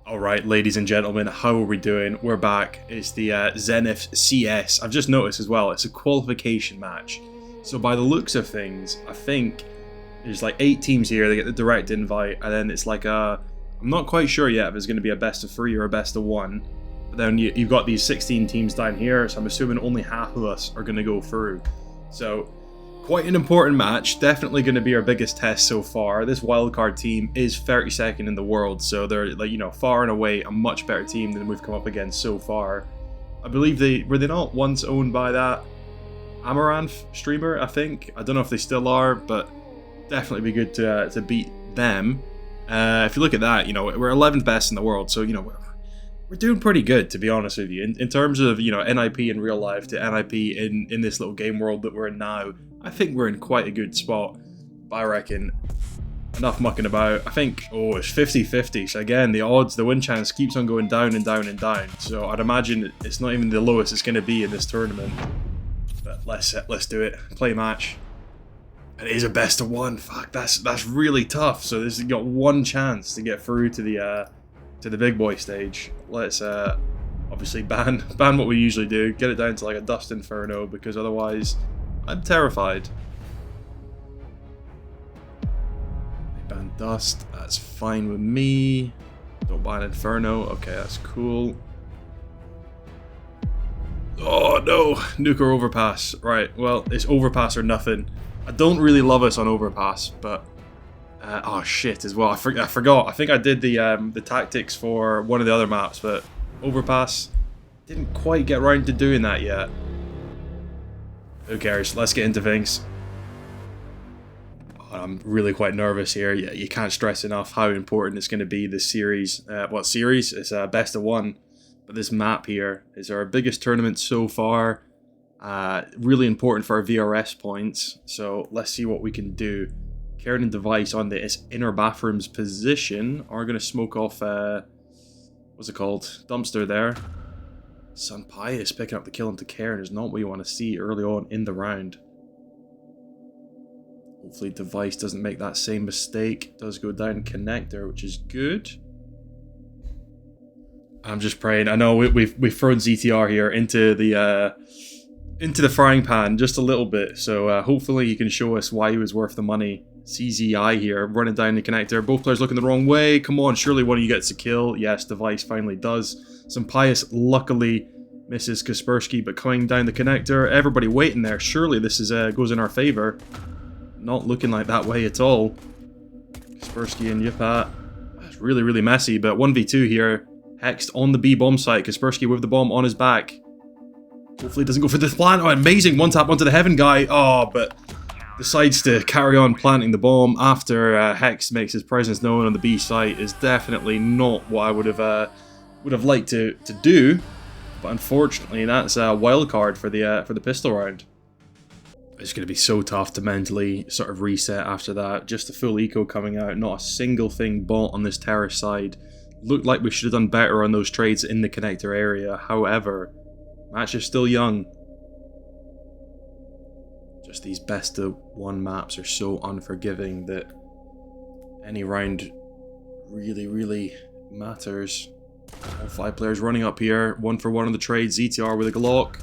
Alright, ladies and gentlemen, how are we doing? We're back. It's the Zenith CS. I've just noticed as well, it's a qualification match. So by the looks of things, I think there's like 8 teams here, they get the direct invite, and then it's like a... I'm not quite sure yet if it's going to be a best of 3 or a best of 1. But then you've got these 16 teams down here, so I'm assuming only half of us are going to go through. So... quite an important match, definitely going to be our biggest test so far. This wildcard team is 32nd in the world, so they're, like, you know, far and away a much better team than we've come up against so far. I believe they not once owned by that Amaranth streamer, I think. I don't know if they still are, but definitely be good to beat them. If you look at that, you know, we're 11th best in the world, so, you know, we're doing pretty good, to be honest with you. In terms of, you know, NIP in real life to NIP in this little game world that we're in now, I think we're in quite a good spot. But I reckon, enough mucking about. I think, oh, it's 50-50. So again, the odds, the win chance keeps on going down and down and down. So I'd imagine it's not even the lowest it's going to be in this tournament. But let's do it. Play match. It is a best of 1. Fuck, that's really tough. So this has got one chance to get through to the big boy stage. Let's obviously ban what we usually do, get it down to like a dust inferno, because otherwise I'm terrified. Ban dust, that's fine with me. Don't ban inferno, okay, that's cool. Oh no, nuke or overpass. Right, well, it's overpass or nothing. I don't really love us on overpass, but oh shit as well. I forgot. I think I did the tactics for one of the other maps, but overpass didn't quite get around to doing that yet. Who cares? Let's get into things. Oh, I'm really quite nervous here. Yeah, you can't stress enough how important it's going to be this series. What series? It's best of 1. But this map here is our biggest tournament so far. Really important for our VRS points. So let's see what we can do. Karen and Device on this inner bathroom's position are going to smoke off, what's it called? Dumpster there. Sun Pious picking up the kill into Karen is not what you want to see early on in the round. Hopefully Device doesn't make that same mistake. Does go down connector, which is good. I'm just praying. I know we've thrown ZTR here into the frying pan just a little bit. So hopefully he can show us why he was worth the money. CZI here, running down the connector. Both players looking the wrong way. Come on, surely one of you gets a kill. Yes, Device finally does. Some Pious luckily misses Kaspersky, but coming down the connector. Everybody waiting there. Surely this is goes in our favor. Not looking like that way at all. Kaspersky and Yipat. That's really, really messy, but 1v2 here. Hexed on the B bomb site. Kaspersky with the bomb on his back. Hopefully it doesn't go for the plant. Oh, amazing. One tap onto the heaven guy. Oh, but decides to carry on planting the bomb after Hex makes his presence known on the B site is definitely not what I would have liked to do, but unfortunately that's a wild card for the pistol round. It's going to be so tough to mentally sort of reset after that. Just a full eco coming out, not a single thing bought on this terrace side. Looked like we should have done better on those trades in the connector area. However, match is still young. Just these best of 1 maps are so unforgiving that any round really, really matters. All 5 players running up here, 1 for 1 on the trade. ZTR with a Glock.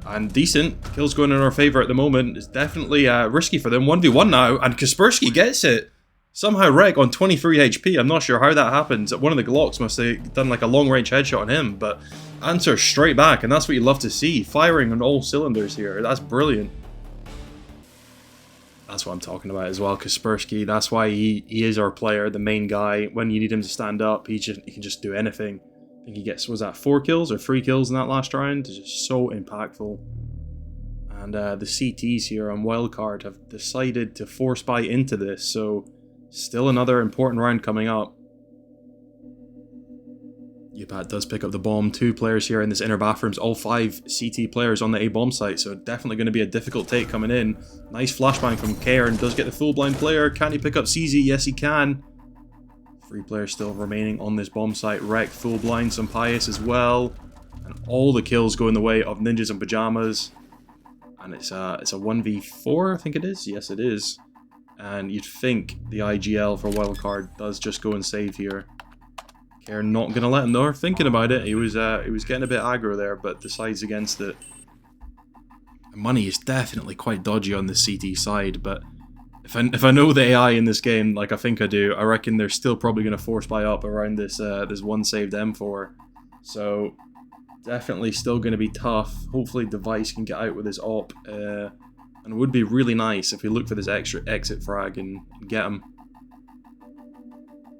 And decent. Kills going in our favour at the moment. It's definitely risky for them. 1v1 now, and Kaspersky gets it. Somehow wreck on 23 HP. I'm not sure how that happens. One of the Glocks must have done like a long range headshot on him, but answer straight back, and that's what you love to see. Firing on all cylinders here. That's brilliant. That's what I'm talking about as well. Kaspersky, that's why he is our player, the main guy. When you need him to stand up, he can just do anything. I think he gets, was that 4 kills or 3 kills in that last round? It's just so impactful. And the CTs here on Wildcard have decided to force buy into this, so still another important round coming up. Yipat does pick up the bomb. 2 players here in this inner bathrooms. All 5 CT players on the A bomb site, so definitely going to be a difficult take coming in. Nice flashbang from Cairn. Does get the full blind player. Can he pick up CZ? Yes, he can. 3 players still remaining on this bomb site. Wreck, full blind, some Pious as well. And all the kills go in the way of Ninjas in Pajamas. And it's a 1v4, I think it is. Yes, it is. And you'd think the IGL for Wildcard does just go and save here. Karen not going to let him know. Thinking about it, he was getting a bit aggro there, but decides against it. Money is definitely quite dodgy on the CT side, but if I know the AI in this game, like I think I do, I reckon they're still probably going to force buy up around this this one saved M4. So definitely still going to be tough. Hopefully Device can get out with his op, and it would be really nice if we look for this extra exit frag and get him.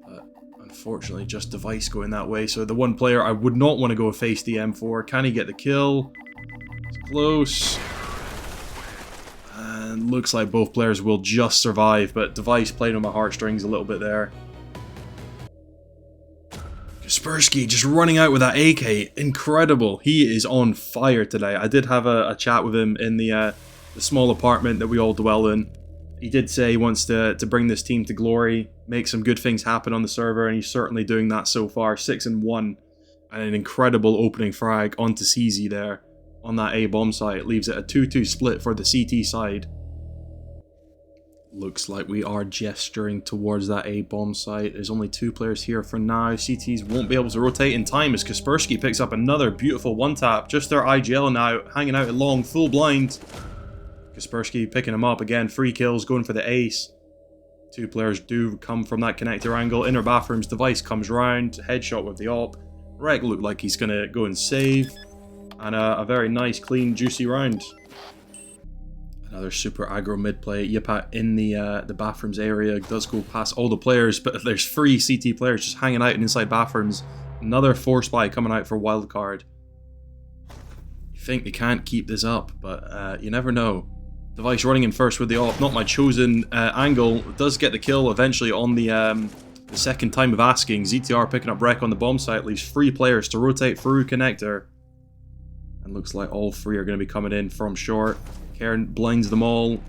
But unfortunately, just Device going that way. So the one player I would not want to go face the M4. Can he get the kill? It's close. And looks like both players will just survive, but Device played on my heartstrings a little bit there. Kaspersky just running out with that AK. Incredible. He is on fire today. I did have a chat with him in the small apartment that we all dwell in. He did say he wants to bring this team to glory, make some good things happen on the server, and he's certainly doing that so far. 6-1, and an incredible opening frag onto CZ there on that A bomb site. Leaves it a 2-2 split for the CT side. Looks like we are gesturing towards that A bomb site. There's only 2 players here for now. CTs won't be able to rotate in time as Kaspersky picks up another beautiful one tap. Just their IGL now, hanging out long, full blind. Kaspersky picking him up again. 3 kills, going for the ace. 2 players do come from that connector angle. Inner bathrooms, Device comes round. Headshot with the op. Rek looked like he's going to go and save. And a very nice, clean, juicy round. Another super aggro mid play. Yipat in the bathrooms area. Does go past all the players, but there's 3 CT players just hanging out inside bathrooms. Another force buy coming out for Wildcard. You think they can't keep this up, but you never know. Device running in first with the off. Not my chosen angle. Does get the kill eventually on the second time of asking. ZTR picking up Rek on the bomb site. Leaves 3 players to rotate through connector. And looks like all 3 are going to be coming in from short. Karen blinds them all.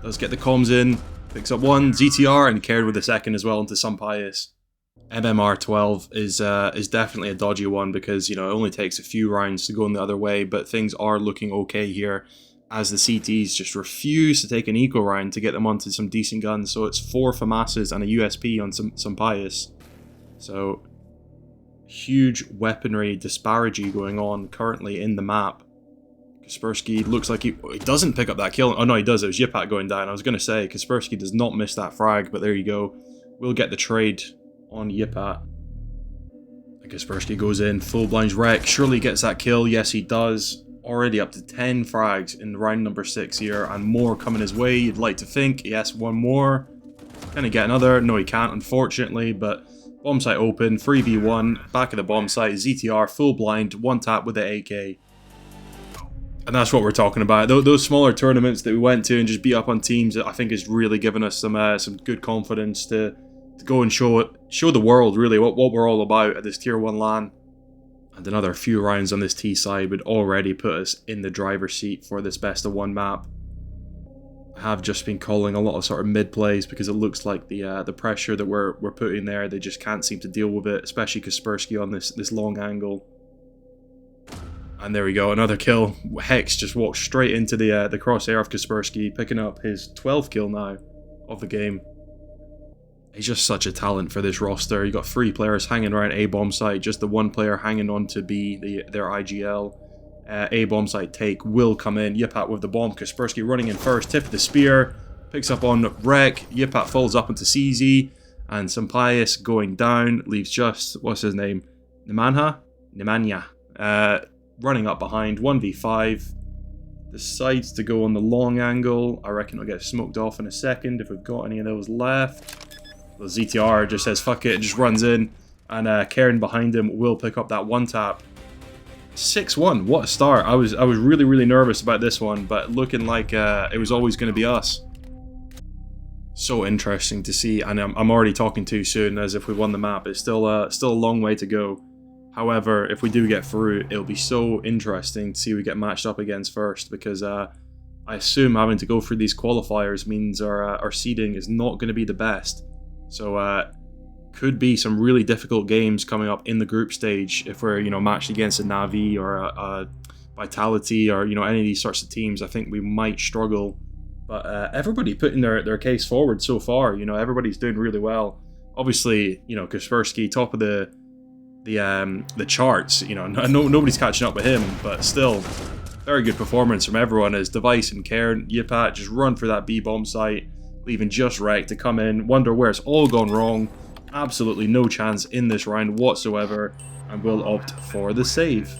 Does get the comms in. Picks up 1. ZTR and Karen with the second as well into some pious. MMR12 is definitely a dodgy one because, you know, it only takes a few rounds to go in the other way, but things are looking okay here as the CTs just refuse to take an eco round to get them onto some decent guns. So it's 4 FAMASs and a USP on some pious. So huge weaponry disparity going on currently in the map. Kaspersky looks like he doesn't pick up that kill. Oh no, he does. It was Yipat going down. I was going to say, Kaspersky does not miss that frag, but there you go. We'll get the trade on Yipat. And Kaspersky goes in, full blinds Rek. Surely gets that kill. Yes, he does. Already up to 10 frags in round number 6 here, and more coming his way, you'd like to think. Yes, 1 more. Can he get another? No, he can't, unfortunately, but bomb site open, 3v1, back of the bomb site, ZTR, full blind, 1 tap with the AK. And that's what we're talking about. Those smaller tournaments that we went to and just beat up on teams, I think has really given us some good confidence to go and show the world, really, what we're all about at this Tier 1 LAN. And another few rounds on this T side would already put us in the driver's seat for this best of 1 map. I have just been calling a lot of sort of mid plays because it looks like the pressure that we're putting there, they just can't seem to deal with it, especially Kaspersky on this long angle. And there we go, another kill. Hex just walked straight into the crosshair of Kaspersky, picking up his 12th kill now of the game. He's just such a talent for this roster. You got 3 players hanging around A bomb site, just the 1 player hanging on to B, their IGL. A bomb site take will come in. Yipat with the bomb. Kaspersky running in first. Tip of the spear. Picks up on Rek. Yipat falls up into CZ. And Sampius going down. Leaves just, what's his name? Nemanja. Running up behind. 1v5. Decides to go on the long angle. I reckon it'll get smoked off in a second if we've got any of those left. The ZTR just says fuck it and just runs in. And Karen behind him will pick up that 1 tap. 6-1, what a start. I was really, really nervous about this one, but looking like it was always going to be us. So interesting to see, and I'm already talking too soon as if we won the map. It's still a long way to go. However, if we do get through, it'll be so interesting to see who we get matched up against first, because I assume having to go through these qualifiers means our seeding is not going to be the best. So could be some really difficult games coming up in the group stage if we're, matched against a Navi or a Vitality or, any of these sorts of teams. I think we might struggle. But everybody putting their case forward so far, everybody's doing really well. Obviously, Kaspersky, top of the the charts. You know, nobody's catching up with him, but still, very good performance from everyone as Device and Cairn, Yipat just run for that B-bomb site, leaving just Wreck to come in, wonder where it's all gone wrong. Absolutely no chance in this round whatsoever, and will opt for the save.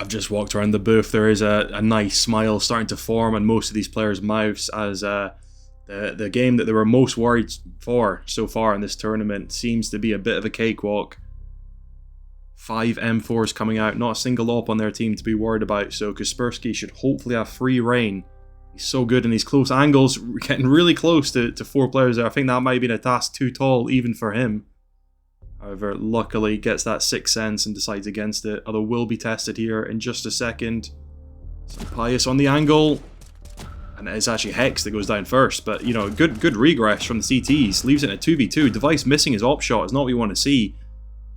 I've just walked around the booth. There is a nice smile starting to form on most of these players' mouths as the game that they were most worried for so far in this tournament seems to be a bit of a cakewalk. 5 M4s coming out, not a single op on their team to be worried about, so Kaspersky should hopefully have free reign. He's so good in these close angles, getting really close to 4 players there. I think that might have been a task too tall even for him. However, luckily gets that 6th sense and decides against it, although will be tested here in just a second. Some Pious on the angle, and it's actually Hex that goes down first, but you know, good regress from the CTs, leaves it in a 2v2. Device missing his op shot is not what you want to see,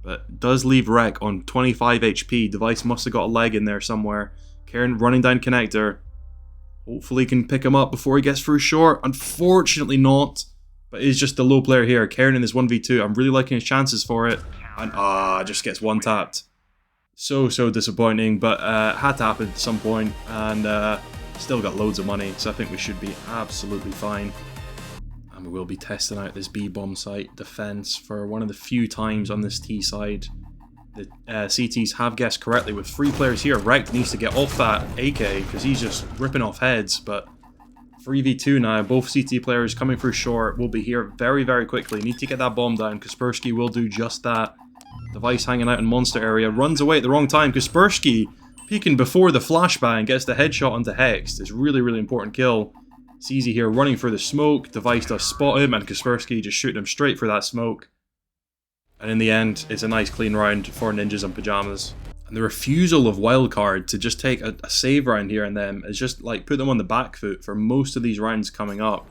but does leave Wreck on 25 HP. Device must have got a leg in there somewhere. Cairn running down connector. Hopefully can pick him up before he gets through short. Unfortunately not. But he's just the low player here. Cairn in his 1v2. I'm really liking his chances for it. And just gets one tapped. So disappointing. But had to happen at some point. And still got loads of money. So I think we should be absolutely fine. And we will be testing out this B-bomb site defense for one of the few times on this T side. The CTs have guessed correctly with 3 players here. Wreck needs to get off that AK because he's just ripping off heads. But 3v2 now, both CT players coming through short will be here very, very quickly. Need to get that bomb down. Kaspersky will do just that. Device hanging out in monster area, runs away at the wrong time. Kaspersky peeking before the flashbang, gets the headshot onto Hex. It's really, really important kill. CZ here running for the smoke. Device does spot him, and Kaspersky just shooting him straight for that smoke. And in the end, it's a nice clean round for Ninjas and Pajamas. And the refusal of Wildcard to just take a save round here and then is just like put them on the back foot for most of these rounds coming up.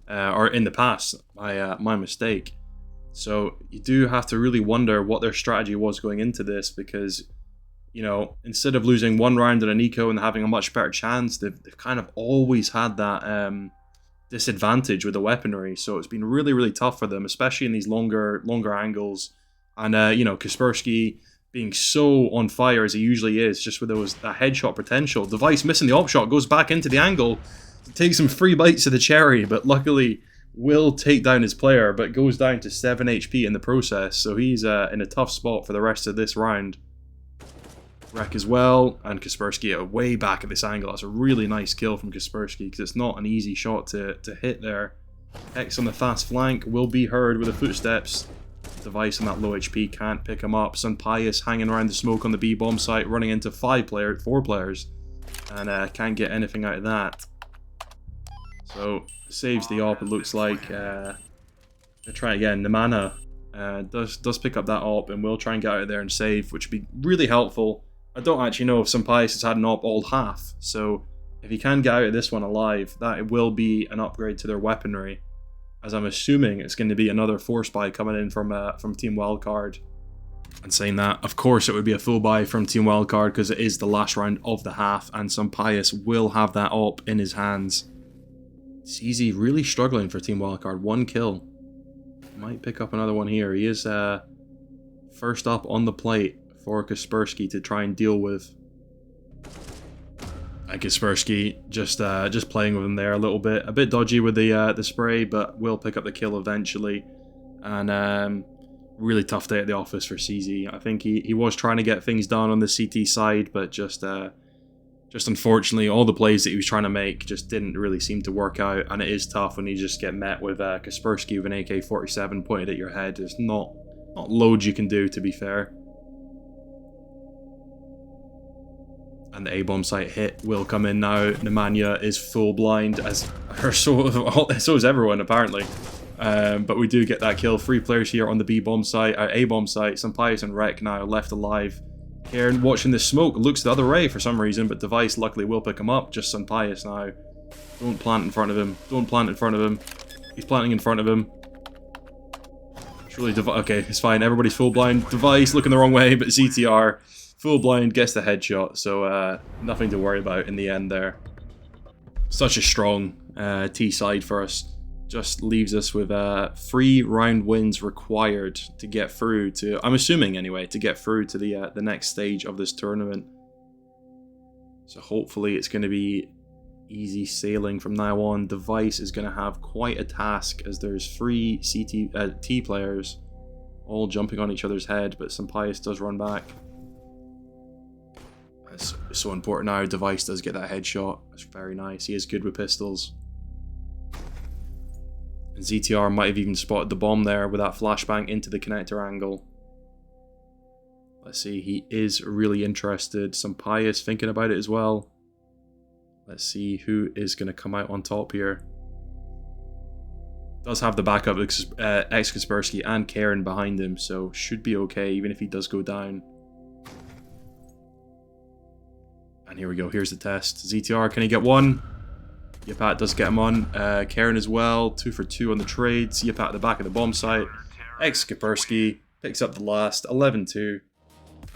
Or in the past, my mistake. So you do have to really wonder what their strategy was going into this, because, you know, instead of losing one round in an eco and having a much better chance, they've kind of always had that disadvantage with the weaponry. So it's been really, really tough for them, especially in these longer angles. And, you know, Kaspersky being so on fire as he usually is, just with that headshot potential. Device missing the op shot, goes back into the angle to take some free bites of the cherry, but luckily will take down his player, but goes down to 7 HP in the process. So he's in a tough spot for the rest of this round. Wreck as well, and Kaspersky are way back at this angle. That's a really nice kill from Kaspersky, because it's not an easy shot to hit there. X on the fast flank will be heard with the footsteps. Device on that low HP can't pick him up. Sun Pious hanging around the smoke on the B-bomb site, running into 4 players, and can't get anything out of that. So saves the op. It looks like. They'll try again. Namana does pick up that op and will try and get out of there and save, which would be really helpful. I don't actually know if Sun Pious has had an op all half, so if he can get out of this one alive, that will be an upgrade to their weaponry, as I'm assuming it's going to be another force buy coming in from Team Wildcard. And saying that, of course it would be a full buy from Team Wildcard, because it is the last round of the half, and Sun Pious will have that op in his hands. CZ really struggling for Team Wildcard. 1 kill. Might pick up another one here. He is first up on the plate for Kaspersky to try and deal with. And Kaspersky just playing with him there a little bit. A bit dodgy with the spray, but will pick up the kill eventually. And really tough day at the office for CZ. I think he was trying to get things done on the CT side, but just unfortunately all the plays that he was trying to make just didn't really seem to work out. And it is tough when you just get met with Kaspersky with an AK-47 pointed at your head. There's not loads you can do, to be fair. And the A-bomb site hit will come in now. Nemanja is full blind, as so is everyone apparently. But we do get that kill. 3 players here on the B-bomb site, A-bomb site. Sun Pious and Wreck now left alive. Cairn watching the smoke, looks the other way for some reason, but Device luckily will pick him up. Just Sun Pious now. Don't plant in front of him. Don't plant in front of him. He's planting in front of him. Surely okay, it's fine. Everybody's full blind. Device looking the wrong way, but CTR full blind gets the headshot. So nothing to worry about in the end there. Such a strong T side for us. just leaves us with 3 round wins required to get through to, I'm assuming anyway, to get through to the next stage of this tournament. So hopefully it's going to be easy sailing from now on. Device is going to have quite a task as there's 3 T players all jumping on each other's head, but Sampaius does run back. It's so important now. Device does get that headshot. That's very nice. He is good with pistols. And ZTR might have even spotted the bomb there with that flashbang into the connector angle. Let's see, he is really interested. Sampaius thinking about it as well. Let's see who is going to come out on top here. Does have the backup X-Kaspersky and Karen behind him, so should be okay even if he does go down. And here we go, here's the test. ZTR, can he get one? Yipat does get him on. Karen as well, 2 for 2 on the trades. Yipat at the back of the bomb site. X-Kaspersky picks up the last, 11-2.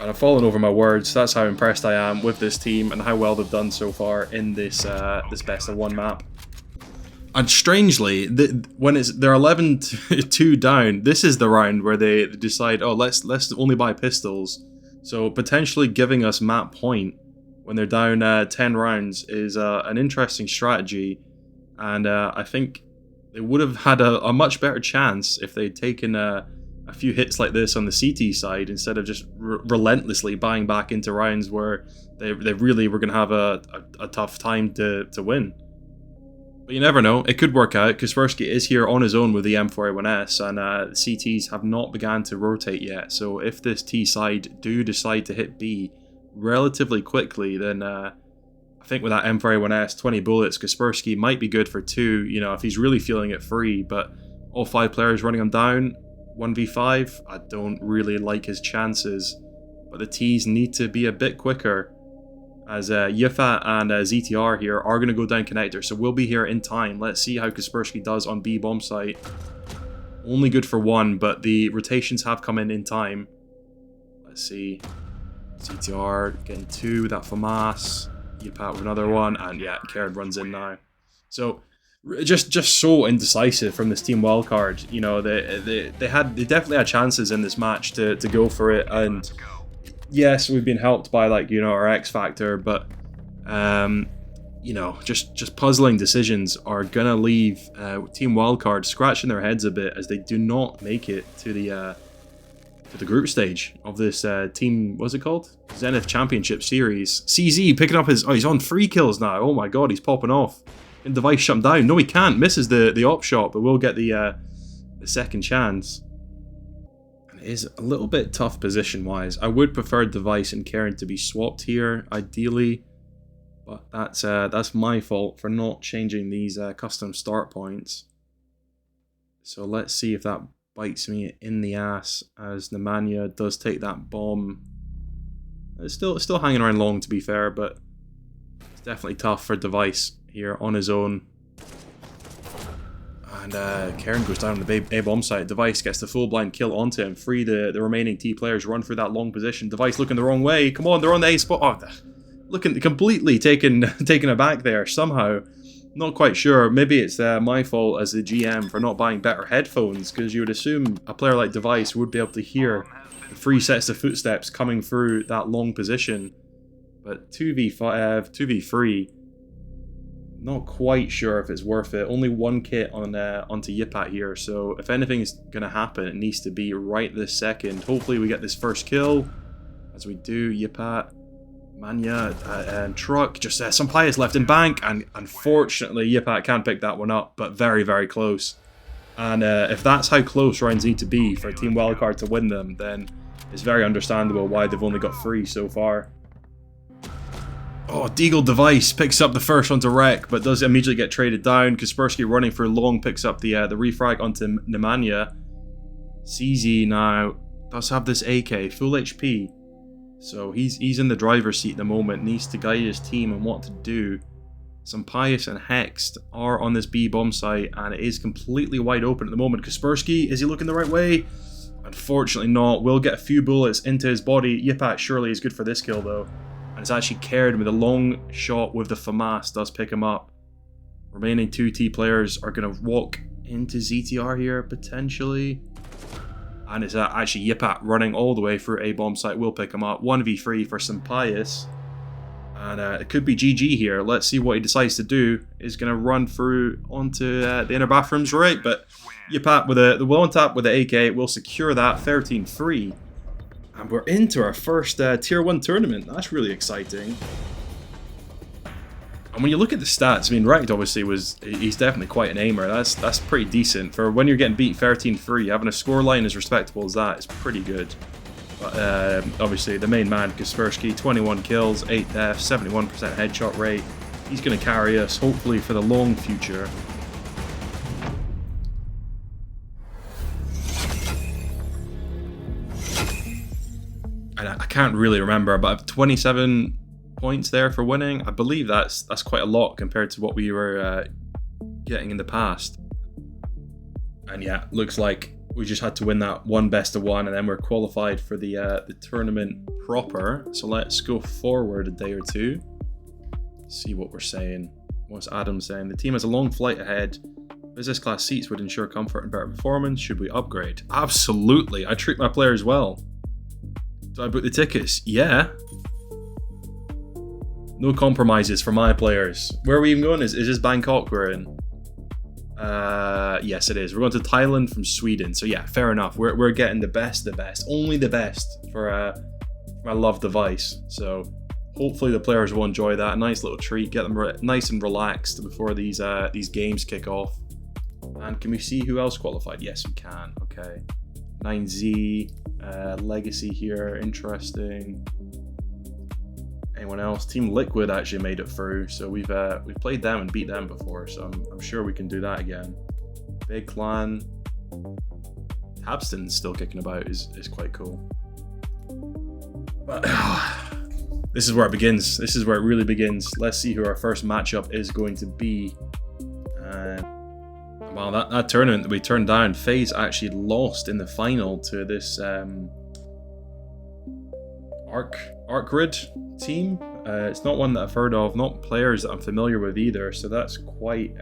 And I've fallen over my words. That's how impressed I am with this team and how well they've done so far in this this best of 1 map. And strangely, when they're 11-2 down, this is the round where they decide, oh, let's only buy pistols. So potentially giving us map point when they're down 10 rounds is an interesting strategy. And I think they would have had a much better chance if they'd taken a few hits like this on the CT side instead of just relentlessly buying back into rounds where they really were going to have a tough time to win. But you never know, it could work out. Kaspersky is here on his own with the M4A1S, and the CTs have not begun to rotate yet. So if this T side do decide to hit B relatively quickly, then I think with that M4A1S, 20 bullets, Kaspersky might be good for 2, you know, if he's really feeling it free. But all 5 players running him down, 1v5, I don't really like his chances. But the T's need to be a bit quicker, as Yifat and ZTR here are going to go down connector, so we'll be here in time. Let's see how Kaspersky does on B bomb site. Only good for 1, but the rotations have come in time. Let's see. ZTR getting 2 with that FAMAS. Yipat with another one, and yeah, Karen runs in now. So just so indecisive from this team Wildcard. You know, they definitely had chances in this match to go for it, and yes, we've been helped by, like, you know, our X factor, but you know, just puzzling decisions are gonna leave Team Wildcard scratching their heads a bit as they do not make it to the group stage of this team. What's it called? Zenith Championship Series. CZ picking up his. Oh, he's on 3 kills now. Oh my god, he's popping off. Can Device shut him down? No, he can't. Misses the op shot, but we'll get the second chance. Is a little bit tough position-wise. I would prefer Device and Karen to be swapped here, ideally, but that's my fault for not changing these custom start points. So let's see if that bites me in the ass, as Nemanja does take that bomb. It's still hanging around long, to be fair, but it's definitely tough for Device here on his own. And Karen goes down on the A bomb site. Device gets the full blind kill onto him. Free the remaining T players, run through that long position. Device looking the wrong way. Come on, they're on the A spot. Oh, looking completely taken aback there somehow. Not quite sure. Maybe it's my fault as the GM for not buying better headphones, because you would assume a player like Device would be able to hear the 3 sets of footsteps coming through that long position. But 2v5, 2v3. Not quite sure if it's worth it. Only 1 kit onto Yipat here, so if anything is going to happen, it needs to be right this second. Hopefully we get this first kill. As we do, Yipat, Manya, and Truck. Just some players left in bank, and unfortunately Yipat can't pick that one up, but very, very close. And if that's how close rounds need to be for Team Wildcard to win them, then it's very understandable why they've only got 3 so far. Oh, Deagle Device picks up the first one to wreck, but does immediately get traded down. Kaspersky running for long picks up the refrag onto Nemanja. CZ now does have this AK, full HP. So he's in the driver's seat at the moment, needs to guide his team on what to do. Sampaius and Hexed are on this B bomb site, and it is completely wide open at the moment. Kaspersky, is he looking the right way? Unfortunately not. Will get a few bullets into his body. Yipat surely is good for this kill though. And it's actually Karen with a long shot with the FAMAS does pick him up. Remaining 2 T players are going to walk into ZTR here, potentially. And it's actually Yipat running all the way through A bomb site. We'll pick him up. 1v3 for Sampaius. And it could be GG here. Let's see what he decides to do. He's going to run through onto the inner bathrooms, right? But Yipat with the one tap with the AK will secure that 13-3. And we're into our first Tier 1 tournament. That's really exciting. And when you look at the stats, I mean, Rekt obviously he's definitely quite an aimer. That's pretty decent. For when you're getting beat 13-3, having a scoreline as respectable as that is pretty good. But obviously, the main man, Kaspersky, 21 kills, 8 deaths, 71% headshot rate. He's going to carry us, hopefully, for the long future. And I can't really remember, but 27 points there for winning. I believe that's quite a lot compared to what we were getting in the past. And yeah, looks like we just had to win that one best of one, and then we're qualified for the tournament proper. So let's go forward a day or two. See what we're saying. What's Adam saying? The team has a long flight ahead. Business class seats would ensure comfort and better performance. Should we upgrade? Absolutely. I treat my players well. Do I book the tickets? Yeah. No compromises for my players. Where are we even going? Is this Bangkok we're in? Yes, it is. We're going to Thailand from Sweden. So yeah, fair enough. We're getting the best, only the best for my love device. So hopefully the players will enjoy that. A nice little treat. Get them nice and relaxed before these games kick off. And can we see who else qualified? Yes, we can. Okay. 9Z, Legacy here. Interesting. Anyone else? Team Liquid actually made it through, so we've played them and beat them before, so I'm sure we can do that again. Big Clan. Tabston's still kicking about is quite cool. But this is where it begins. This is where it really begins. Let's see who our first matchup is going to be. Well, that tournament that we turned down, FaZe actually lost in the final to this Arcrid team. It's not one that I've heard of, not players that I'm familiar with either, so that's quite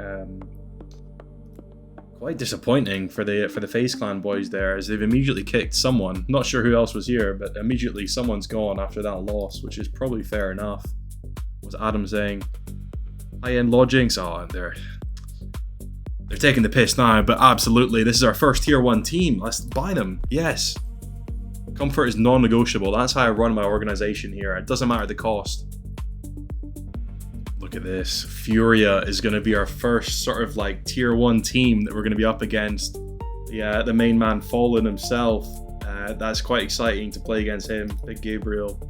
disappointing for the FaZe Clan boys there, as they've immediately kicked someone. Not sure who else was here, but immediately someone's gone after that loss, which is probably fair enough. What was Adam saying? High-end lodgings? Oh, they're taking the piss now, but absolutely, this is our first Tier 1 team. Let's buy them. Yes. Comfort is non-negotiable. That's how I run my organization here. It doesn't matter the cost. Look at this. Furia is going to be our first sort of like Tier 1 team that we're going to be up against. The main man Fallen himself. That's quite exciting to play against him. Big Gabriel.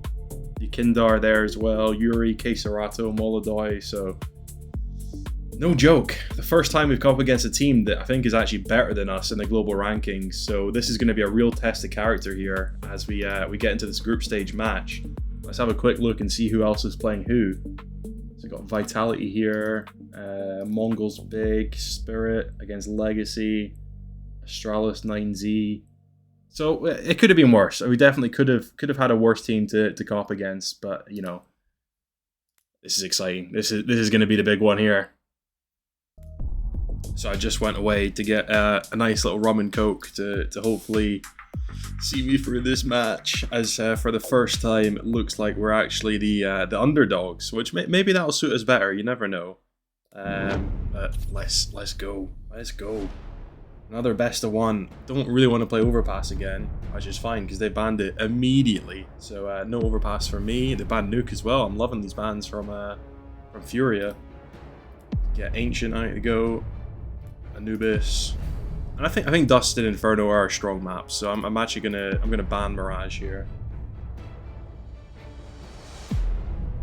Yukindar there as well. Yuri, Keserato, Molodoi. So no joke. The first time we've come up against a team that I think is actually better than us in the global rankings. So this is going to be a real test of character here as we get into this group stage match. Let's have a quick look and see who else is playing who. So we've got Vitality here, Mongols Big, Spirit against Legacy, Astralis 9Z. So it could have been worse. We definitely could have had a worse team to come up against, but you know, this is exciting. This is going to be the big one here. So I just went away to get a nice little rum and coke to hopefully see me through this match, as for the first time it looks like we're actually the underdogs, which maybe that'll suit us better. You never know. But let's go. Another best of one. Don't really want to play overpass again, which is fine because they banned it immediately. So no overpass for me. They banned Nuke as well. I'm loving these bans from Furia. Get Ancient out to go. Anubis, and I think Dust and Inferno are strong maps, so I'm actually gonna ban Mirage here,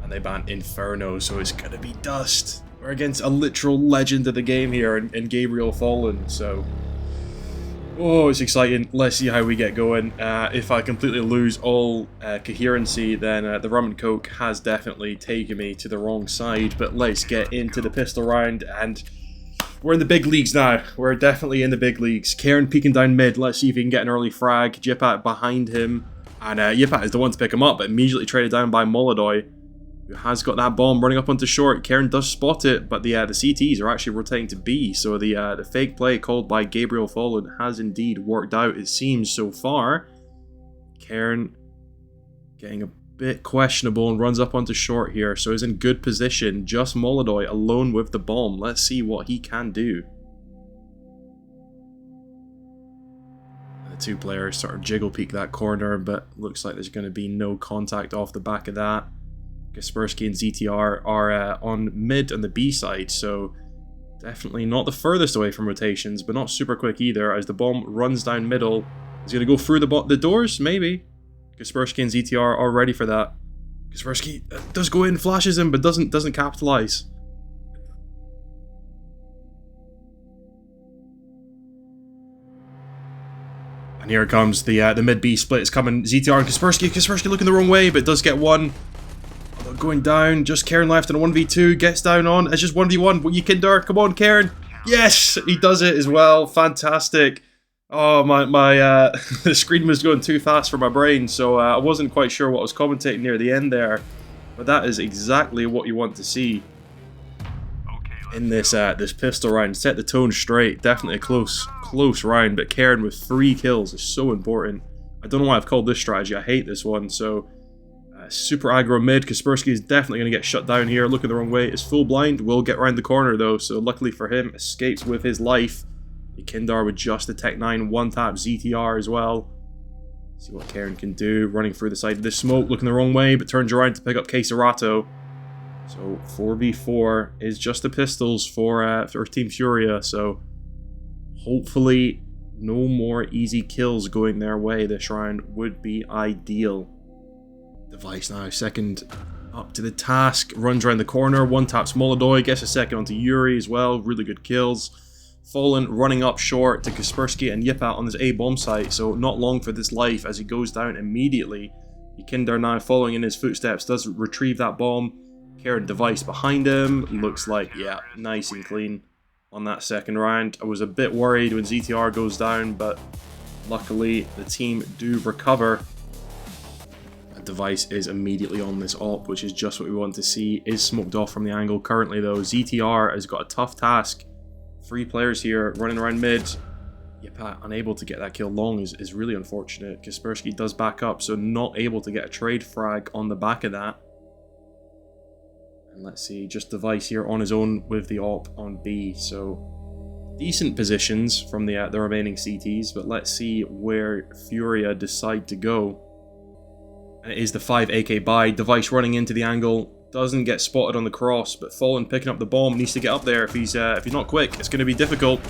and they ban Inferno, so it's gonna be Dust. We're against a literal legend of the game here, and Gabriel Fallen. So, oh, it's exciting. Let's see how we get going. If I completely lose all coherency, then the rum and coke has definitely taken me to the wrong side. But let's get into the pistol round and. We're in the big leagues now. We're definitely in the big leagues. Karen peeking down mid. Let's see if he can get an early frag. Yipat behind him. And Yipat is the one to pick him up, but immediately traded down by Molodoi. who has got that bomb running up onto short. Karen does spot it, but the CTs are actually rotating to B, so the fake play called by Gabriel Fallen has indeed worked out, it seems, so far. Karen getting a bit questionable and runs up onto short here, so he's in good position. Just Molodoy alone with the bomb. Let's see what he can do. The two players sort of jiggle peek that corner, but looks like there's going to be no contact off the back of that. Kaspersky and ZTR are on mid on the B side, so definitely not the furthest away from rotations, but not super quick either, as the bomb runs down middle. Is he going to go through the doors? Maybe. Kaspersky and ZTR are ready for that. Kaspersky does go in, flashes him, but doesn't capitalize. And here it comes, the mid-B split is coming. ZTR and Kaspersky looking the wrong way, but does get one. Going down, just Karen left in a 1v2, gets down on, it's just 1v1, but you Kinder, come on Karen. Yes, he does it as well, fantastic. Oh, my the screen was going too fast for my brain, so I wasn't quite sure what I was commentating near the end there. But that is exactly what you want to see in this this pistol round. Set the tone straight, definitely a close round, but Karen with 3 kills is so important. I don't know why I've called this strategy, I hate this one, so... super aggro mid. Kaspersky is definitely going to get shut down here. Looking the wrong way. Is full blind. Will get around the corner though. So luckily for him, escapes with his life. Kindar with just the Tech 9 one-tap ZTR as well. See what Karen can do. Running through the side of the smoke. Looking the wrong way, but turns around to pick up Queserato. So 4v4 is just the pistols for Team Furia. So hopefully no more easy kills going their way this round would be ideal. Device now second up to the task, runs around the corner, one taps Molodoy, gets a second onto Yuri as well, really good kills. Fallen running up short to Kaspersky and Yipat on this A bomb site, so not long for this life as he goes down immediately. Kinder now following in his footsteps, does retrieve that bomb. Karen Device behind him, looks like, yeah, nice and clean on that second round. I was a bit worried when ZTR goes down, but luckily the team do recover. Device is immediately on this op, which is just what we want to see. Is smoked off from the angle currently though. ZTR has got a tough task. 3 players here running around mid. Yipat unable to get that kill long is really unfortunate. Kaspersky does back up, so not able to get a trade frag on the back of that. And let's see, just Device here on his own with the op on B, so decent positions from the remaining CTs, but let's see where Furia decide to go. And it is the 5 AK buy. Device running into the angle. Doesn't get spotted on the cross, but Fallen picking up the bomb. Needs to get up there. If he's not quick, it's going to be difficult.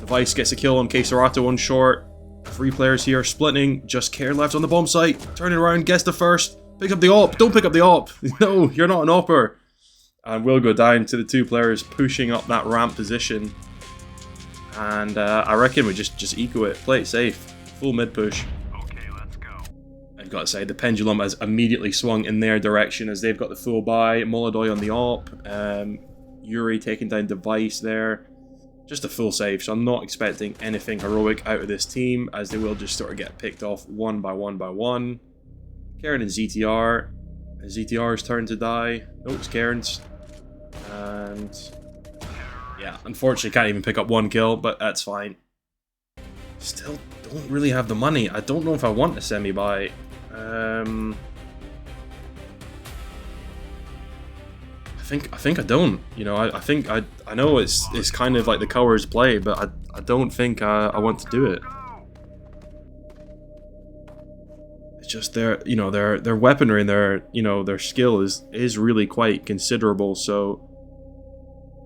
Device gets a kill on Queserato on short. 3 players here splitting. Just Care left on the bomb site. Turning around, gets the first. Pick up the op. Don't pick up the op. No, you're not an opper. And we'll go down to the 2 players pushing up that ramp position. And I reckon we just eco it. Play it safe. Full mid push. I've got to say, the pendulum has immediately swung in their direction as they've got the full buy. Molodoy on the op. Yuri taking down Device there. Just a full save, so I'm not expecting anything heroic out of this team, as they will just sort of get picked off one by one. Karen and ZTR. ZTR's turn to die. Nope, it's Karen's. And yeah, unfortunately can't even pick up 1 kill, but that's fine. Still don't really have the money. I don't know if I want a semi-buy. I think I don't. You know, I think I know it's kind of like the coward's play, but I don't think I want to do it. It's just their weaponry and their skill is really quite considerable. So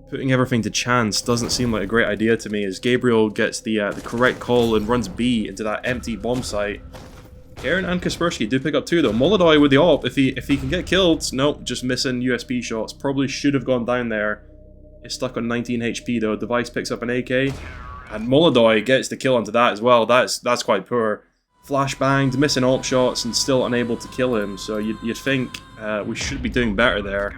putting everything to chance doesn't seem like a great idea to me, as Gabriel gets the correct call and runs B into that empty bomb site. Karen and Kaspersky do pick up 2 though. Molodoy with the op, if he can get killed, nope, just missing USP shots. Probably should have gone down there. Is stuck on 19 HP though. Device picks up an AK, and Molodoy gets the kill onto that as well. That's quite poor. Flashbanged, missing op shots, and still unable to kill him. So you'd think we should be doing better there.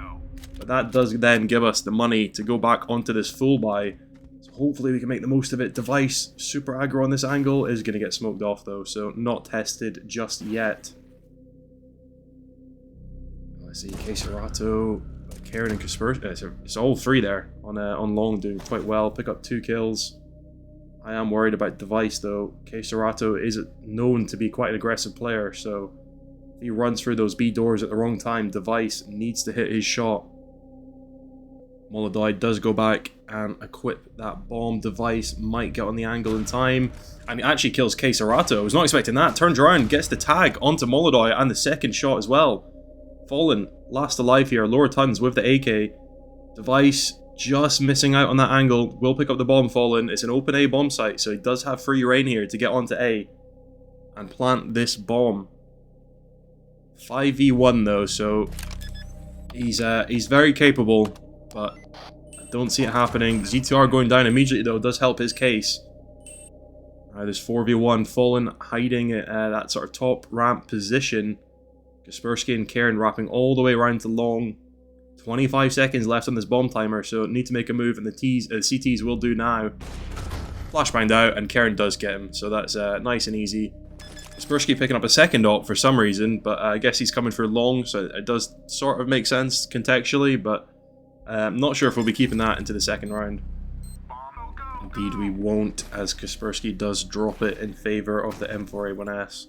But that does then give us the money to go back onto this full buy. So hopefully we can make the most of it. Device, super aggro on this angle, is going to get smoked off though, so not tested just yet. Let's see, Keserato, Karen and Kaspersky. It's all three there on long, doing quite well. Pick up 2 kills. I am worried about Device though. Keserato is known to be quite an aggressive player, so if he runs through those B doors at the wrong time, Device needs to hit his shot. Molodoi does go back and equip that bomb. Device might get on the angle in time, and he actually kills Keserato. I was not expecting that. Turns around, gets the tag onto Molodoi and the second shot as well. Fallen, last alive here. Lower tons with the AK. Device just missing out on that angle. Will pick up the bomb, Fallen. It's an open A bomb site, so he does have free reign here to get onto A and plant this bomb. 5v1 though, so he's very capable, but I don't see it happening. ZTR going down immediately though does help his case. There's 4v1. Fallen hiding at that sort of top ramp position. Kaspersky and Karen wrapping all the way around to long. 25 seconds left on this bomb timer, so need to make a move, and the CTs will do now. Flashbanged out, and Karen does get him, so that's nice and easy. Kaspersky picking up a second op for some reason, but I guess he's coming for long, so it does sort of make sense contextually, but I'm not sure if we'll be keeping that into the second round. Indeed we won't, as Kaspersky does drop it in favour of the M4A1S.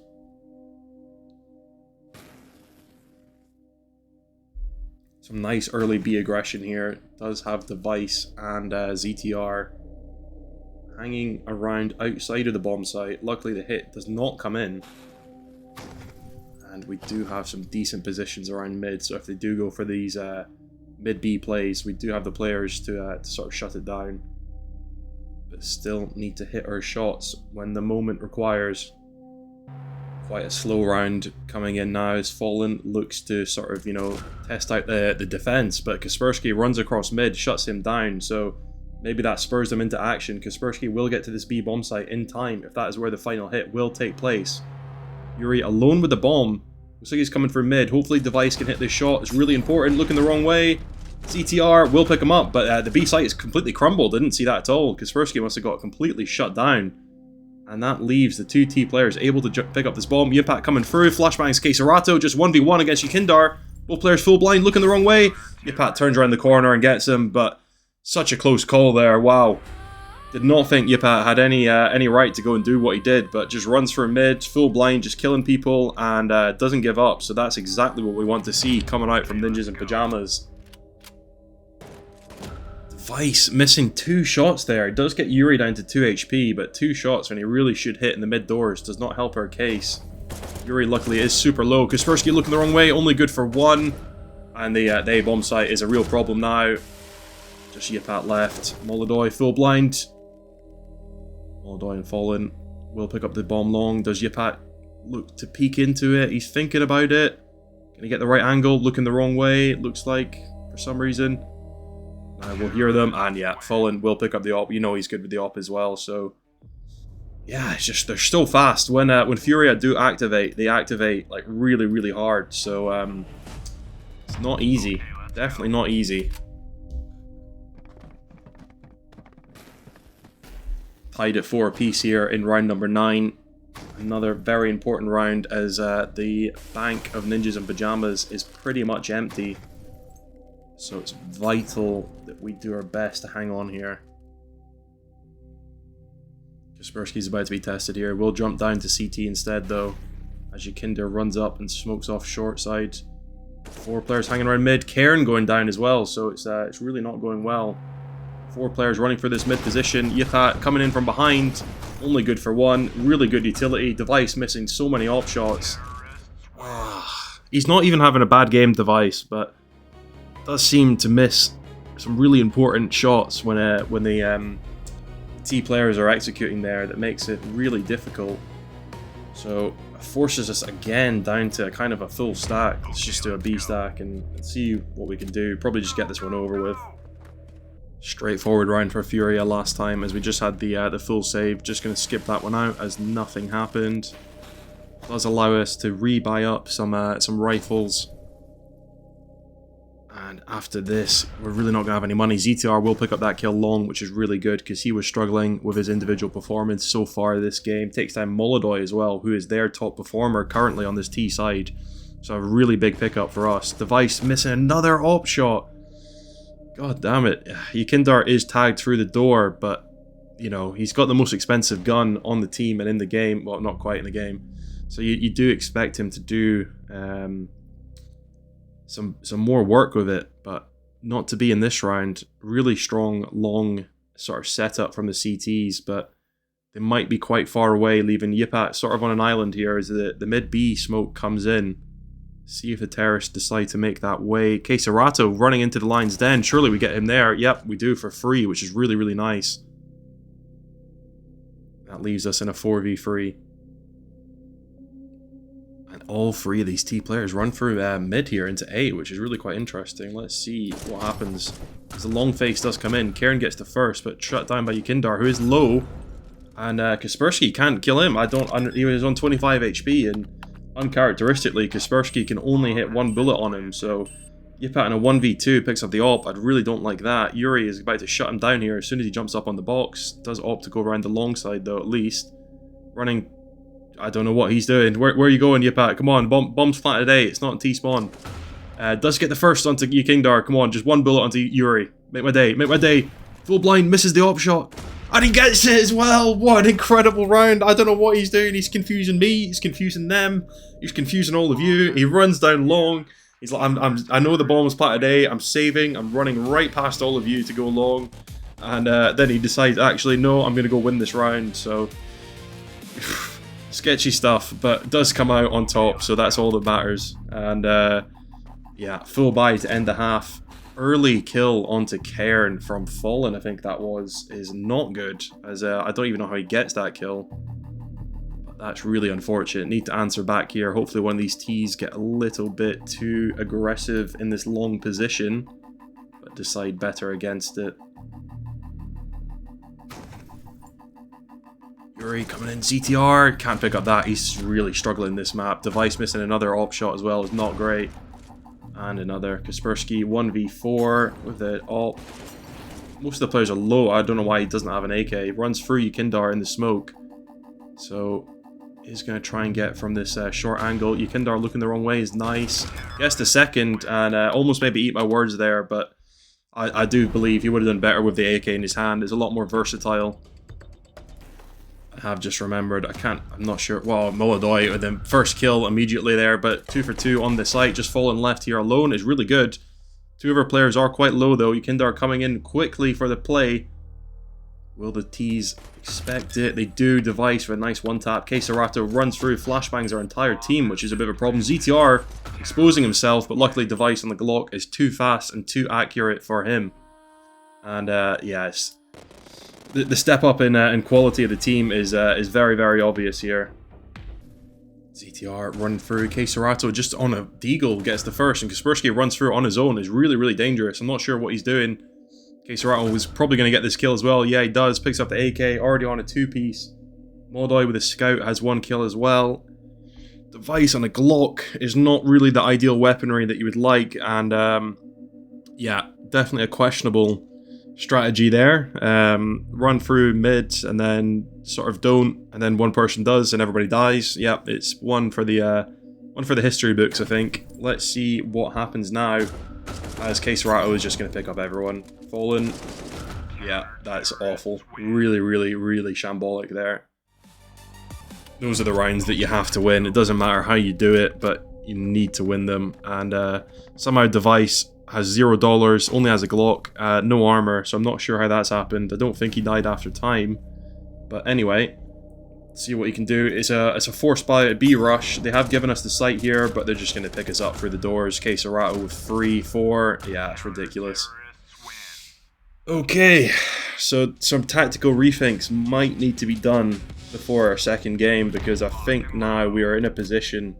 Some nice early B aggression here. Does have Device and ZTR hanging around outside of the bomb site. Luckily the hit does not come in. And we do have some decent positions around mid, so if they do go for these mid B plays, we do have the players to sort of shut it down. But still need to hit our shots when the moment requires. Quite a slow round coming in now as Fallen looks to sort of, you know, test out the defense, but Kaspersky runs across mid, shuts him down, so maybe that spurs them into action. Kaspersky will get to this B bomb site in time if that is where the final hit will take place. Yuri alone with the bomb. Looks like he's coming for mid. Hopefully Device can hit this shot. It's really important. Looking the wrong way. CTR will pick him up, but the B site is completely crumbled. I didn't see that at all. Kaspersky must have got completely shut down. And that leaves the 2 T players able to pick up this bomb. Yipat coming through. Flashbangs Keserato. Just 1v1 against Yukindar. Both players full blind, looking the wrong way. Yipat turns around the corner and gets him, but such a close call there. Wow. Did not think Yipat had any right to go and do what he did, but just runs for mid, full blind, just killing people, and doesn't give up. So that's exactly what we want to see coming out from Ninjas in Pajamas. Device missing 2 shots there. It does get Yuri down to 2 HP, but 2 shots when he really should hit in the mid doors does not help our case. Yuri luckily is super low. Kaspersky looking the wrong way, only good for 1. And the A bomb site is a real problem now. Just Yipat left. Molodoi full blind. Molodoi and Fallen will pick up the bomb long. Does Yipat look to peek into it? He's thinking about it. Can he get the right angle? Looking the wrong way, it looks like, for some reason. We'll hear them, and yeah, Fallen will pick up the op. You know he's good with the op as well, so yeah, it's just they're so fast. When Furia do activate, they activate like really, really hard. So it's not easy. Definitely not easy. Tied at 4 apiece here in round number 9. Another very important round as the bank of Ninjas in Pajamas is pretty much empty. So it's vital that we do our best to hang on here. Kaspersky's about to be tested here. We'll jump down to CT instead though, as Yukinder runs up and smokes off short side. 4 players hanging around mid. Cairn going down as well, so it's really not going well. 4 players running for this mid position. Yipat coming in from behind, only good for 1. Really good utility. Device missing so many op shots. He's not even having a bad game, Device, but does seem to miss some really important shots when the T players are executing there. That makes it really difficult. So forces us again down to kind of a full stack. Let's just do a B stack and see what we can do. Probably just get this one over with. Straightforward round for Furia last time, as we just had the full save. Just going to skip that one out as nothing happened. Does allow us to re-buy up some rifles. And after this, we're really not going to have any money. ZTR will pick up that kill long, which is really good because he was struggling with his individual performance so far this game. Takes down Molodoi as well, who is their top performer currently on this T side. So a really big pickup for us. Device missing another op shot. God damn it. Yukindar is tagged through the door, but, you know, he's got the most expensive gun on the team and in the game. Well, not quite in the game. So you do expect him to do some more work with it, but not to be in this round. Really strong, long sort of setup from the CTs, but they might be quite far away, leaving Yipat sort of on an island here as the mid B smoke comes in. See if the terrorists decide to make that way. Queserato running into the lion's den. Surely we get him there. Yep, we do for free, which is really, really nice. That leaves us in a 4v3. And all three of these T players run through mid here into A, which is really quite interesting. Let's see what happens. As the long face does come in, Karen gets the first, but shut down by Yukindar, who is low. And Kaspersky can't kill him. He was on 25 HP, and uncharacteristically, Kaspersky can only hit one bullet on him, so Yipat in a 1v2 picks up the op. I really don't like that. Yuri is about to shut him down here as soon as he jumps up on the box. Does opt to go around the long side though, at least. Running, I don't know what he's doing. Where are you going, Yipat? Come on, bomb's planted A. It's not in T-spawn. Does get the first onto Yukindar. Come on, just one bullet onto Yuri. Make my day, make my day. Full blind, misses the op shot. And he gets it as well. What an incredible round. I don't know what he's doing. He's confusing me. He's confusing them. He's confusing all of you. He runs down long. He's like, I know the bomb was planted A. I'm saving. I'm running right past all of you to go long. And then he decides, actually, no, I'm going to go win this round. So, sketchy stuff. But does come out on top. So that's all that matters. And yeah, full buy to end the half. Early kill onto Cairn from Fallen, I think that was, is not good, as I don't even know how he gets that kill. But that's really unfortunate. Need to answer back here. Hopefully one of these T's get a little bit too aggressive in this long position, but decide better against it. Yuri coming in, CTR, can't pick up that. He's really struggling this map. Device missing another op shot as well is not great. And another Kaspersky 1v4 with it all. Most of the players are low. I don't know why he doesn't have an AK. He runs through Yukindar in the smoke. So he's going to try and get from this short angle. Yukindar looking the wrong way is nice. Gets the second and almost maybe eat my words there, but I do believe he would have done better with the AK in his hand. It's a lot more versatile. I have just remembered, I'm not sure, well, Molodoi with the first kill immediately there, but 2 for 2 on the site, just falling left here alone is really good. Two of our players are quite low though. Yukindar coming in quickly for the play. Will the T's expect it? They do. Device with a nice one tap. Queserato runs through, flashbangs our entire team, which is a bit of a problem. ZTR exposing himself, but luckily Device on the Glock is too fast and too accurate for him. And yes. The step up in quality of the team is very, very obvious here. ZTR run through. Queserato just on a deagle gets the first, and Kaspersky runs through on his own is really, really dangerous. I'm not sure what he's doing. Queserato was probably going to get this kill as well. Yeah, he does. Picks up the AK, already on a 2-piece. Molodoi with a scout has 1 kill as well. Device on a Glock is not really the ideal weaponry that you would like, and yeah, definitely a questionable strategy there. Run through mid and then sort of don't, and then one person does and everybody dies. Yep, it's one for the history books, I think. Let's see what happens now, as Queserato is just going to pick up everyone. Fallen, yeah, that's awful. Really, really, really shambolic there. Those are the rounds that you have to win. It doesn't matter how you do it, but you need to win them. And somehow Device has $0, only has a Glock, no armor, so I'm not sure how that's happened. I don't think he died after time. But anyway, see what he can do. It's a forced buy at B rush. They have given us the site here, but they're just going to pick us up through the doors. Queserato with 3, 4. Yeah, it's ridiculous. Okay, so some tactical rethinks might need to be done before our second game, because I think now we are in a position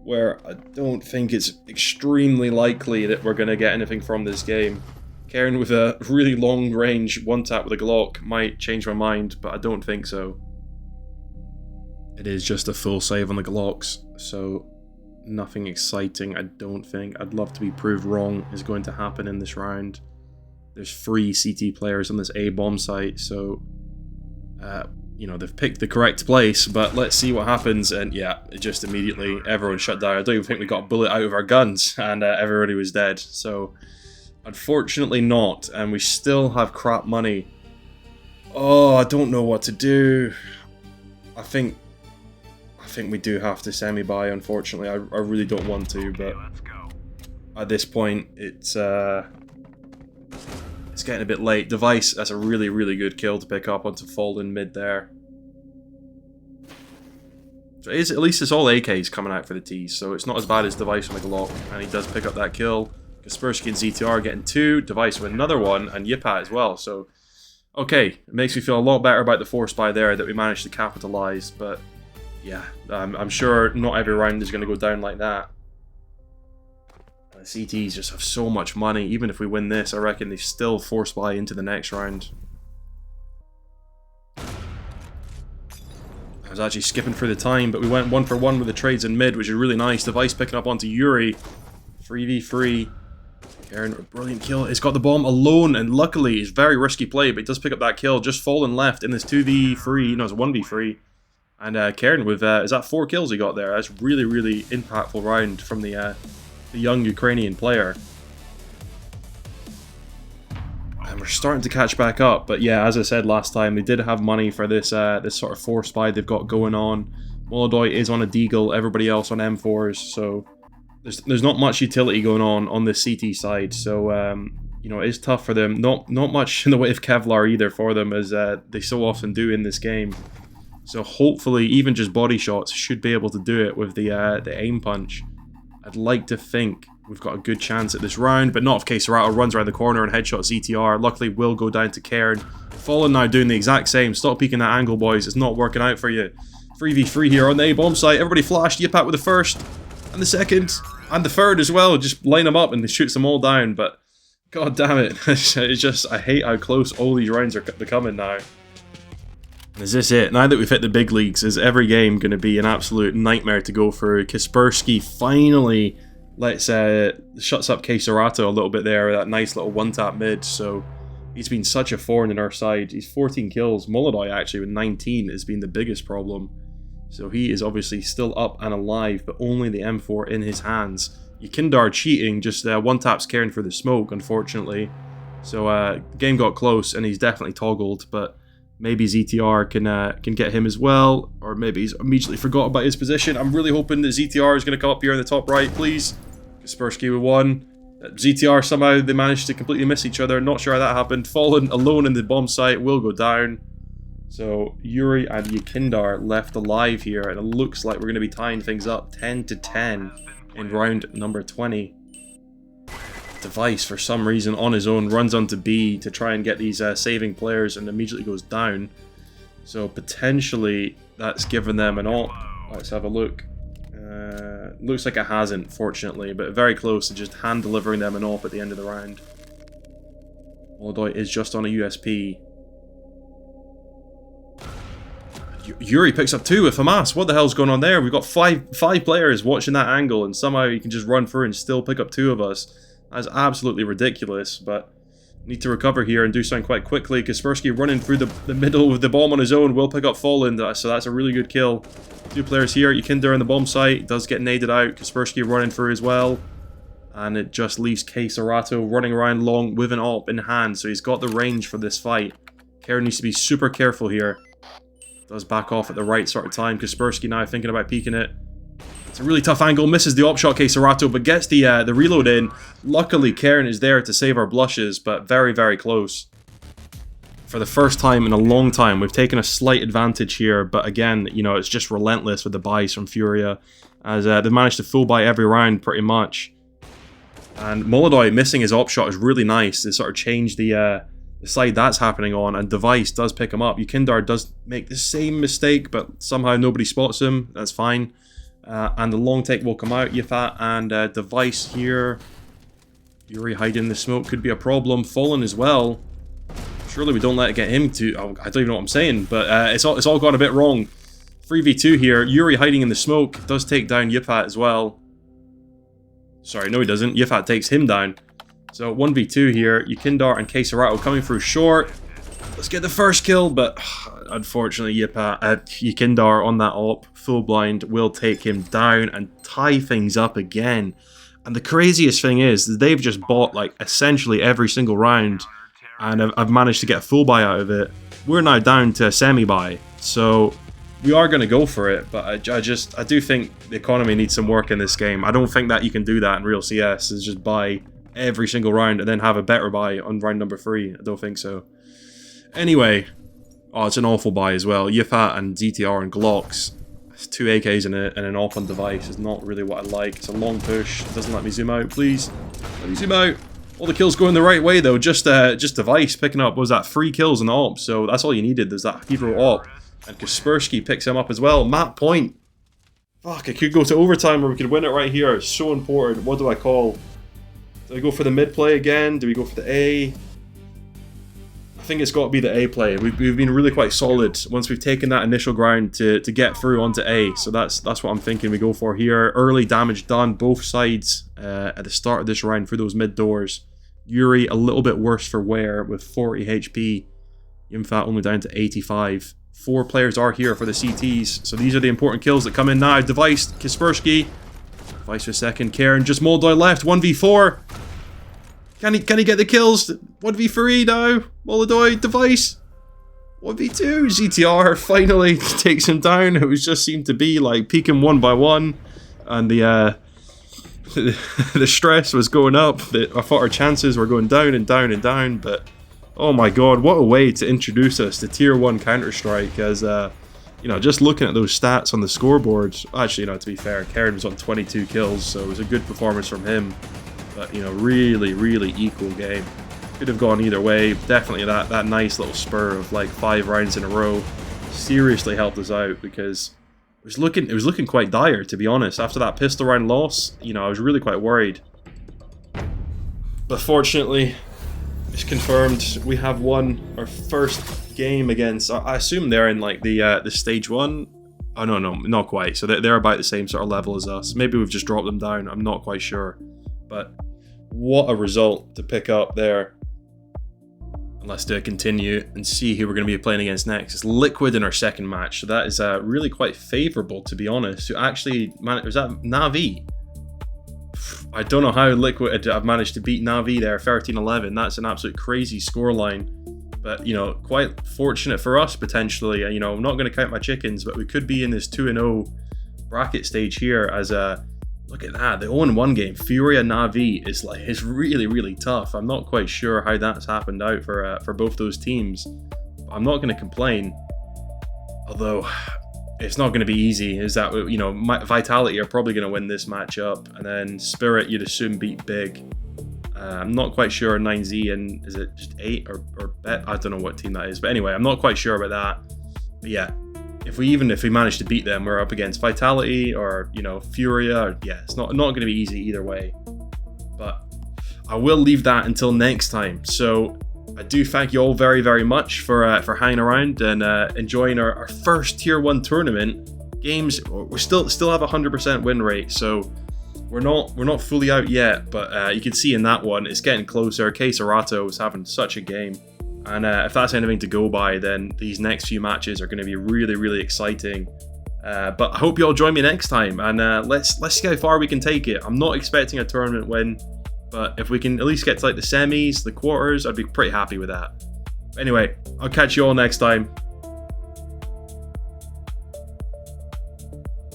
where I don't think it's extremely likely that we're going to get anything from this game. Karen with a really long range one-tap with a Glock might change my mind, but I don't think so. It is just a full save on the Glocks, so nothing exciting, I don't think. I'd love to be proved wrong is going to happen in this round. There's 3 CT players on this A bomb site, so you know, they've picked the correct place, but let's see what happens. And yeah, it just immediately, everyone shut down. I don't even think we got a bullet out of our guns, and everybody was dead. So, unfortunately not, and we still have crap money. Oh, I don't know what to do. I think we do have to semi-buy, unfortunately. I really don't want to, but at this point, it's getting a bit late. Device, that's a really, really good kill to pick up onto Fallen mid there. So at least it's all AKs coming out for the T's, so it's not as bad as Device with a Glock, and he does pick up that kill. Kaspersky and ZTR getting 2, Device with another one, and Yipat as well, so... Okay, it makes me feel a lot better about the force buy there that we managed to capitalize, but... Yeah, I'm sure not every round is going to go down like that. The CTs just have so much money. Even if we win this, I reckon they still force buy into the next round. I was actually skipping through the time, but we went 1 for 1 with the trades in mid, which is really nice. Device picking up onto Yuri. 3v3. Karen, a brilliant kill. It's got the bomb alone, and luckily, it's very risky play, but he does pick up that kill. Just Fallen left in this 2v3. No, it's a 1v3. And Karen with, is that 4 kills he got there? That's really, really impactful round from the young Ukrainian player. And we're starting to catch back up, but yeah, as I said last time, they did have money for this this sort of force buy they've got going on. Molodoy is on a Deagle, everybody else on M4s, so there's not much utility going on the CT side, so you know, it is tough for them. Not much in the way of Kevlar either for them, as they so often do in this game. So hopefully, even just body shots should be able to do it with the aim punch. I'd like to think we've got a good chance at this round, but not if Queserato runs around the corner and headshots ETR. Luckily, will go down to Cairn. Fallen now doing the exact same. Stop peeking that angle, boys. It's not working out for you. 3v3 here on the A-bomb site. Everybody flashed. Yipat with the first, and the second, and the third as well. Just line them up and they shoots them all down, but god damn it. It's just, I hate how close all these rounds are becoming now. Is this it? Now that we've hit the big leagues, is every game going to be an absolute nightmare to go through? Kaspersky finally shuts up Queserato a little bit there, that nice little one-tap mid, so he's been such a thorn in our side. He's 14 kills. Molodoy actually with 19 has been the biggest problem. So he is obviously still up and alive, but only the M4 in his hands. Yukindar cheating, just one-taps Cairn for the smoke, unfortunately. So the game got close, and he's definitely toggled, but maybe ZTR can get him as well, or maybe he's immediately forgot about his position. I'm really hoping that ZTR is going to come up here in the top right, please. Kaspersky with 1. ZTR, somehow they managed to completely miss each other. Not sure how that happened. Fallen alone in the bomb site, will go down. So Yuri and Yukindar left alive here, and it looks like we're going to be tying things up 10-10 in round number 20. Device, for some reason, on his own, runs onto B to try and get these saving players, and immediately goes down. So potentially that's given them an ult. Let's have a look. Looks like it hasn't, fortunately, but very close to just hand delivering them an ult at the end of the round. Molodoy is just on a USP. Yuri picks up 2 with Hamas. What the hell's going on there? We've got five players watching that angle, and somehow he can just run through and still pick up 2 of us. That's absolutely ridiculous, but need to recover here and do something quite quickly. Kaspersky running through the middle with the bomb on his own will pick up Fallen, so that's a really good kill. 2 players here. Yukindar on the bomb site does get naded out. Kaspersky running through as well, and it just leaves Queserato running around long with an AWP in hand, so he's got the range for this fight. Karen needs to be super careful here. Does back off at the right sort of time. Kaspersky now thinking about peeking it. It's a really tough angle, misses the op shot Queserato, but gets the reload in. Luckily, Karen is there to save our blushes, but very, very close. For the first time in a long time, we've taken a slight advantage here, but again, you know, it's just relentless with the buys from Furia, as they managed to full buy every round pretty much. And Molodoy missing his op shot is really nice to sort of change the side that's happening on, and Device does pick him up. Yukindar does make the same mistake, but somehow nobody spots him. That's fine. And the long take will come out. Yipat and Device here. Yuri hiding in the smoke could be a problem. Fallen as well. Surely we don't let it get him to... Oh, I don't even know what I'm saying, but it's all gone a bit wrong. 3v2 here. Yuri hiding in the smoke. Does take down Yipat as well. Sorry, no he doesn't. Yipat takes him down. So 1v2 here. Yukindar and Queserato coming through short. Let's get the first kill, but unfortunately Yukindar on that op, full blind, will take him down and tie things up again. And the craziest thing is, they've just bought like essentially every single round, and I've managed to get a full buy out of it. We're now down to a semi-buy, so we are going to go for it, but I do think the economy needs some work in this game. I don't think that you can do that in real CS, is just buy every single round and then have a better buy on round number 3. I don't think so. Anyway, oh, it's an awful buy as well. Yifat and DTR and Glocks. It's 2 AKs and an op on device is not really what I like. It's a long push. It doesn't let me zoom out, please. Let me zoom out. All the kills going the right way though. Just device picking up, what was that, 3 kills in the op. So that's all you needed. There's that hero op. And Kaspersky picks him up as well. Map point. Fuck, it could go to overtime or we could win it right here. It's so important. What do I call? Do I go for the mid play again? Do we go for the A? I think it's got to be the A play. We've been really quite solid once we've taken that initial ground to get through onto A. So that's what I'm thinking we go for here. Early damage done both sides at the start of this round for those mid doors. Yuri a little bit worse for wear with 40 HP. Yimfat only down to 85. 4 players are here for the CTs. So these are the important kills that come in now. Device, Kaspersky. Device for second. Karen just Moldoy left. 1v4. Can he get the kills? 1v3 now. Moldoy, Device. 1v2. ZTR finally takes him down. It was just seemed to be like peeking 1 by 1. And the stress was going up. I thought our chances were going down and down and down. But oh my god, what a way to introduce us to Tier 1 Counter-Strike as, you know, just looking at those stats on the scoreboard. Actually, you know, to be fair, Karen was on 22 kills, so it was a good performance from him. But, you know, really, really equal game. Could have gone either way. Definitely that nice little spur of like 5 rounds in a row seriously helped us out because it was looking quite dire, to be honest. After that pistol round loss, you know, I was really quite worried. But fortunately, it's confirmed we have won our first game against, I assume they're in like the stage 1. Oh no, not quite. So they're about the same sort of level as us. Maybe we've just dropped them down. I'm not quite sure. But what a result to pick up there. And let's continue and see who we're going to be playing against next. It's Liquid in our second match. So that is really quite favourable, to be honest. Who actually was that Navi? I don't know how Liquid have managed to beat Navi there, 13-11. That's an absolute crazy scoreline. But, you know, quite fortunate for us, potentially. You know, I'm not going to count my chickens, but we could be in this 2-0 bracket stage here as look at that, the 0-1 game. Furia Navi is really, really tough. I'm not quite sure how that's happened out for both those teams. I'm not going to complain. Although it's not going to be easy. Is that, you know, Vitality are probably going to win this matchup, and then Spirit you'd assume beat Big. I'm not quite sure 9Z and is it just 8 or Bet? I don't know what team that is, but anyway, I'm not quite sure about that. But yeah, if we manage to beat them, we're up against Vitality or, you know, Furia. Or, yeah, it's not going to be easy either way. But I will leave that until next time. So I do thank you all very, very much for hanging around and enjoying our first Tier 1 tournament games. We still have a 100% win rate, so we're not fully out yet. But you can see in that one, it's getting closer. Que Serato is having such a game. And if that's anything to go by, then these next few matches are going to be really, really exciting. But I hope you all join me next time, and let's see how far we can take it. I'm not expecting a tournament win, but if we can at least get to like the semis, the quarters, I'd be pretty happy with that. Anyway, I'll catch you all next time.